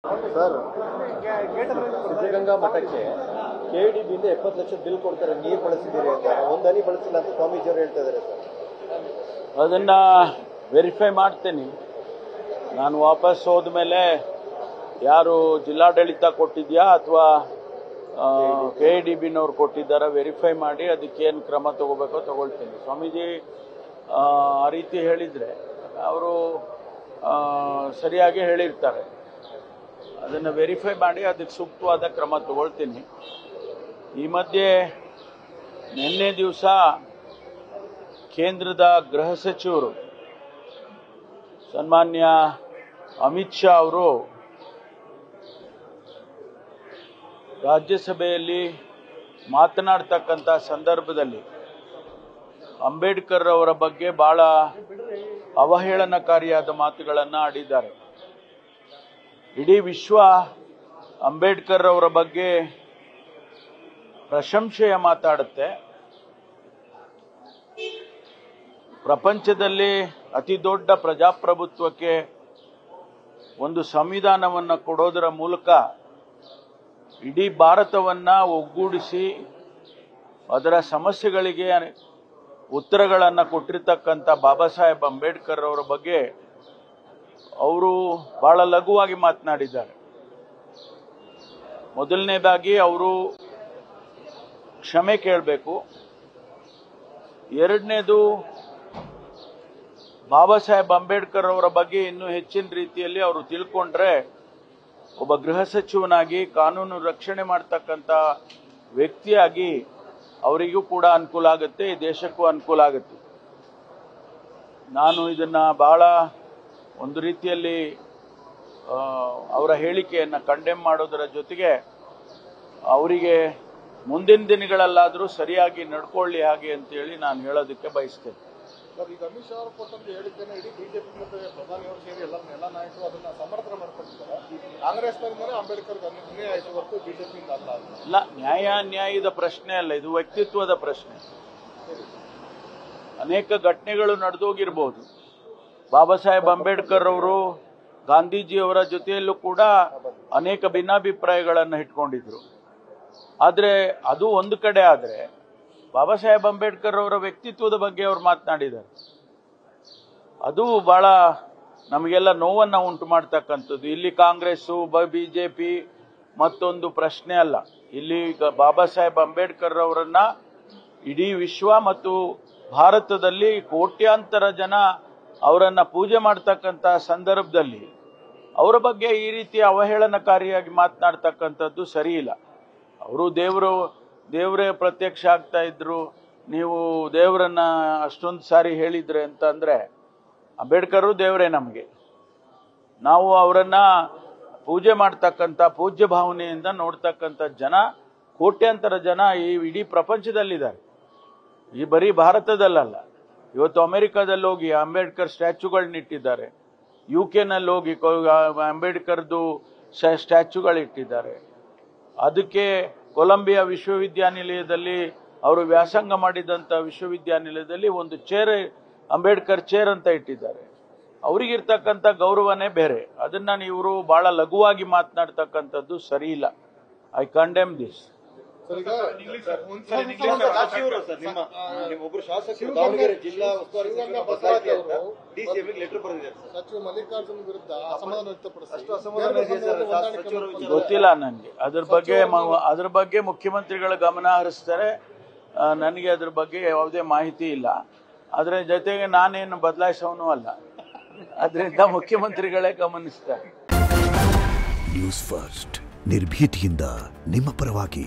Sir, Siddaganga ಮಠಕ್ಕೆ KDB-ಯಿಂದ 70 lakh bill ಕೊಡ್ತಾರೆ, ನೀರು ಬಳಸಿದ್ದೀರಿ ಅಂತ. ಒಂದನಿ ಬಳಸಿಲ್ಲ ಅಂತ ಸ್ವಾಮೀಜಿಯವರು ಹೇಳ್ತಾ ಇದ್ದಾರೆ ಸರ್. ಅದನ್ನ ವೆರಿಫೈ ಮಾಡ್ತೀನಿ. ನಾನು ವಾಪಸ್ ಹೋದ್ಮೇಲೆ ಯಾರು ಜಿಲ್ಲಾಡಳಿತ ಕೊಟ್ಟಿದ್ಯಾ ಅಥವಾ KDB-ನವ್ರು ಕೊಟ್ಟಿದ್ದಾರ ವೆರಿಫೈ ಮಾಡಿ ಅದಕ್ಕೇನು ಕ್ರಮ ತಗೋಬೇಕೋ ತಗೊಳ್ತೀನಿ. ಸ್ವಾಮೀಜಿ ಆ ರೀತಿ ಹೇಳಿದರೆ ಅವರು ಸರಿಯಾಗಿ ಹೇಳಿರ್ತಾರೆ. ಅದನ್ನು ವೆರಿಫೈ ಮಾಡಿ ಅದಕ್ಕೆ ಸೂಕ್ತವಾದ ಕ್ರಮ ತಗೊಳ್ತೀನಿ. ಈ ಮಧ್ಯೆ ನಿನ್ನೆ ದಿವಸ ಕೇಂದ್ರದ ಗೃಹ ಸಚಿವರು ಸನ್ಮಾನ್ಯ ಅಮಿತ್ ಶಾ ಅವರು ರಾಜ್ಯಸಭೆಯಲ್ಲಿ ಮಾತನಾಡ್ತಕ್ಕಂಥ ಸಂದರ್ಭದಲ್ಲಿ ಅಂಬೇಡ್ಕರ್ ಅವರ ಬಗ್ಗೆ ಬಹಳ ಅವಹೇಳನಕಾರಿಯಾದ ಮಾತುಗಳನ್ನು ಆಡಿದ್ದಾರೆ. ಇಡೀ ವಿಶ್ವ ಅಂಬೇಡ್ಕರ್ ಅವರ ಬಗ್ಗೆ ಪ್ರಶಂಸೆಯ ಮಾತಾಡುತ್ತೆ. ಪ್ರಪಂಚದಲ್ಲಿ ಅತಿ ದೊಡ್ಡ ಪ್ರಜಾಪ್ರಭುತ್ವಕ್ಕೆ ಒಂದು ಸಂವಿಧಾನವನ್ನು ಕೊಡೋದರ ಮೂಲಕ ಇಡೀ ಭಾರತವನ್ನು ಒಗ್ಗೂಡಿಸಿ ಅದರ ಸಮಸ್ಯೆಗಳಿಗೆ ಉತ್ತರಗಳನ್ನು ಕೊಟ್ಟಿರ್ತಕ್ಕಂಥ ಬಾಬಾ ಸಾಹೇಬ್ ಅಂಬೇಡ್ಕರ್ ಅವರ ಬಗ್ಗೆ ಅವರು ಬಹಳ ಲಘುವಾಗಿ ಮಾತನಾಡಿದ್ದಾರೆ. ಮೊದಲನೇದಾಗಿ ಅವರು ಕ್ಷಮೆ ಕೇಳಬೇಕು. ಎರಡನೇದು, ಬಾಬಾ ಸಾಹೇಬ್ ಅಂಬೇಡ್ಕರ್ ಅವರ ಬಗ್ಗೆ ಇನ್ನೂ ಹೆಚ್ಚಿನ ರೀತಿಯಲ್ಲಿ ಅವರು ತಿಳ್ಕೊಂಡ್ರೆ ಒಬ್ಬ ಗೃಹ ಸಚಿವನಾಗಿ ಕಾನೂನು ರಕ್ಷಣೆ ಮಾಡ್ತಕ್ಕಂಥ ವ್ಯಕ್ತಿಯಾಗಿ ಅವರಿಗೂ ಕೂಡ ಅನುಕೂಲ ಆಗುತ್ತೆ, ಈ ದೇಶಕ್ಕೂ ಅನುಕೂಲ ಆಗುತ್ತೆ. ನಾನು ಇದನ್ನ ಬಹಳ ಒಂದು ರೀತಿಯಲ್ಲಿ ಅವರ ಹೇಳಿಕೆಯನ್ನು ಕಂಡೆಮ್ ಮಾಡೋದರ ಜೊತೆಗೆ ಅವರಿಗೆ ಮುಂದಿನ ದಿನಗಳಲ್ಲಾದರೂ ಸರಿಯಾಗಿ ನಡ್ಕೊಳ್ಳಿ ಹಾಗೆ ಅಂತೇಳಿ ನಾನು ಹೇಳೋದಕ್ಕೆ ಬಯಸ್ತೇನೆ. ಈಗ ಅಮಿತ್ ಶಾ ಅವರು ಕೊಟ್ಟಂತ ಹೇಳಿದ್ದೇನೆ, ಇಡೀ ಬಿಜೆಪಿ ಮತ್ತು ಪ್ರಧಾನಿಯವರು ಸೇರಿ ಎಲ್ಲ ನಾಯಕರು ಅದನ್ನ ಸಮರ್ಥನೆ ಮಾಡ್ಕೊಳ್ತಾರೆ. ಕಾಂಗ್ರೆಸ್ನಿಂದಲೇ ಅಂಬೇಡ್ಕರ್ ಅನ್ಯಾಯ ಆಯಿತು ಹೊರತು ಬಿಜೆಪಿಯಿಂದ ಅಲ್ಲ. ಇಲ್ಲ, ನ್ಯಾಯದ ಪ್ರಶ್ನೆ ಅಲ್ಲ, ಇದು ವ್ಯಕ್ತಿತ್ವದ ಪ್ರಶ್ನೆ. ಅನೇಕ ಘಟನೆಗಳು ನಡೆದೋಗಿರ್ಬೋದು. ಬಾಬಾ ಸಾಹೇಬ್ ಅಂಬೇಡ್ಕರ್ ಅವರು ಗಾಂಧೀಜಿಯವರ ಜೊತೆಯಲ್ಲೂ ಕೂಡ ಅನೇಕ ಭಿನ್ನಾಭಿಪ್ರಾಯಗಳನ್ನು ಇಟ್ಕೊಂಡಿದ್ರು. ಆದರೆ ಅದು ಒಂದು ಕಡೆ. ಆದರೆ ಬಾಬಾ ಸಾಹೇಬ್ ಅಂಬೇಡ್ಕರ್ ಅವರ ವ್ಯಕ್ತಿತ್ವದ ಬಗ್ಗೆ ಅವರು ಮಾತನಾಡಿದ್ದಾರೆ. ಅದು ಬಹಳ ನಮಗೆಲ್ಲ ನೋವನ್ನು ಉಂಟು ಮಾಡ್ತಕ್ಕಂಥದ್ದು. ಇಲ್ಲಿ ಕಾಂಗ್ರೆಸ್ಸು ಬಿಜೆಪಿ ಮತ್ತೊಂದು ಪ್ರಶ್ನೆ ಅಲ್ಲ. ಇಲ್ಲಿ ಬಾಬಾ ಸಾಹೇಬ್ ಅಂಬೇಡ್ಕರ್ ಅವರನ್ನ ಇಡೀ ವಿಶ್ವ ಮತ್ತು ಭಾರತದಲ್ಲಿ ಕೋಟ್ಯಾಂತರ ಜನ ಅವರನ್ನ ಪೂಜೆ ಮಾಡ್ತಕ್ಕಂಥ ಸಂದರ್ಭದಲ್ಲಿ ಅವರ ಬಗ್ಗೆ ಈ ರೀತಿ ಅವಹೇಳನಕಾರಿಯಾಗಿ ಮಾತನಾಡ್ತಕ್ಕಂಥದ್ದು ಸರಿ ಇಲ್ಲ. ಅವರು ದೇವರೇ ಪ್ರತ್ಯಕ್ಷ ಆಗ್ತಾ ಇದ್ರು, ನೀವು ದೇವರನ್ನ ಅಷ್ಟೊಂದು ಸಾರಿ ಹೇಳಿದ್ರೆ ಅಂತ ಅಂದ್ರೆ, ಅಂಬೇಡ್ಕರ್ ದೇವರೇ ನಮಗೆ. ನಾವು ಅವರನ್ನ ಪೂಜೆ ಮಾಡ್ತಕ್ಕಂಥ ಪೂಜ್ಯ ಭಾವನೆಯಿಂದ ನೋಡ್ತಕ್ಕಂಥ ಜನ ಕೋಟ್ಯಾಂತರ ಜನ ಈ ಇಡೀ ಪ್ರಪಂಚದಲ್ಲಿದ್ದಾರೆ. ಈ ಬರೀ ಭಾರತದಲ್ಲಲ್ಲ, ಇವತ್ತು ಅಮೆರಿಕಾದಲ್ಲಿ ಹೋಗಿ ಅಂಬೇಡ್ಕರ್ ಸ್ಟ್ಯಾಚ್ಯೂಗಳನ್ನಿಟ್ಟಿದ್ದಾರೆ. UK-ನಲ್ಲಿ ಹೋಗಿ ಅಂಬೇಡ್ಕರ್ದು ಸ್ಟ್ಯಾಚ್ಯೂಗಳಿಟ್ಟಿದ್ದಾರೆ. ಅದಕ್ಕೆ ಕೊಲಂಬಿಯಾ ವಿಶ್ವವಿದ್ಯಾನಿಲಯದಲ್ಲಿ ಅವರು ವ್ಯಾಸಂಗ ಮಾಡಿದಂಥ ವಿಶ್ವವಿದ್ಯಾನಿಲಯದಲ್ಲಿ ಒಂದು ಚೇರ್, ಅಂಬೇಡ್ಕರ್ ಚೇರ್ ಅಂತ ಇಟ್ಟಿದ್ದಾರೆ. ಅವರಿಗಿರ್ತಕ್ಕಂಥ ಗೌರವನೇ ಬೇರೆ. ಅದನ್ನ ಇವರು ಬಹಳ ಲಘುವಾಗಿ ಮಾತನಾಡ್ತಕ್ಕಂಥದ್ದು ಸರಿ ಇಲ್ಲ. I condemn this. ಒಬ್ಬರು ಶಾಸಕರು ದಾವಣಗೆರೆ ಜಿಲ್ಲಾ ಉಸ್ತುವಾರಿ ಲೆಟರ್ ಬರೆದಿದ್ದಾರೆ. ಸಚಿವ ಮಲ್ಲಿಕಾರ್ಜುನ್ ವಿರುದ್ಧ ಅಸಮಾಧಾನ ವ್ಯಕ್ತಪಡಿಸಿದ್ದಾರೆ. ಗೊತ್ತಿಲ್ಲ ನನಗೆ ಅದ್ರ ಬಗ್ಗೆ ಮುಖ್ಯಮಂತ್ರಿಗಳ ಗಮನ ಹರಿಸ್ತಾರೆ. ನನಗೆ ಅದ್ರ ಬಗ್ಗೆ ಯಾವುದೇ ಮಾಹಿತಿ ಇಲ್ಲ. ಅದರ ಜೊತೆಗೆ ನಾನೇನು ಬದಲಾಯಿಸೋನು ಅಲ್ಲ. ಅದರಿಂದ ಮುಖ್ಯಮಂತ್ರಿಗಳೇ ಗಮನಿಸ್ತಾರೆ. ನ್ಯೂಸ್ ಫಸ್ಟ್, ನಿರ್ಭೀತಿಯಿಂದ ನಿಮ್ಮ ಪರವಾಗಿ.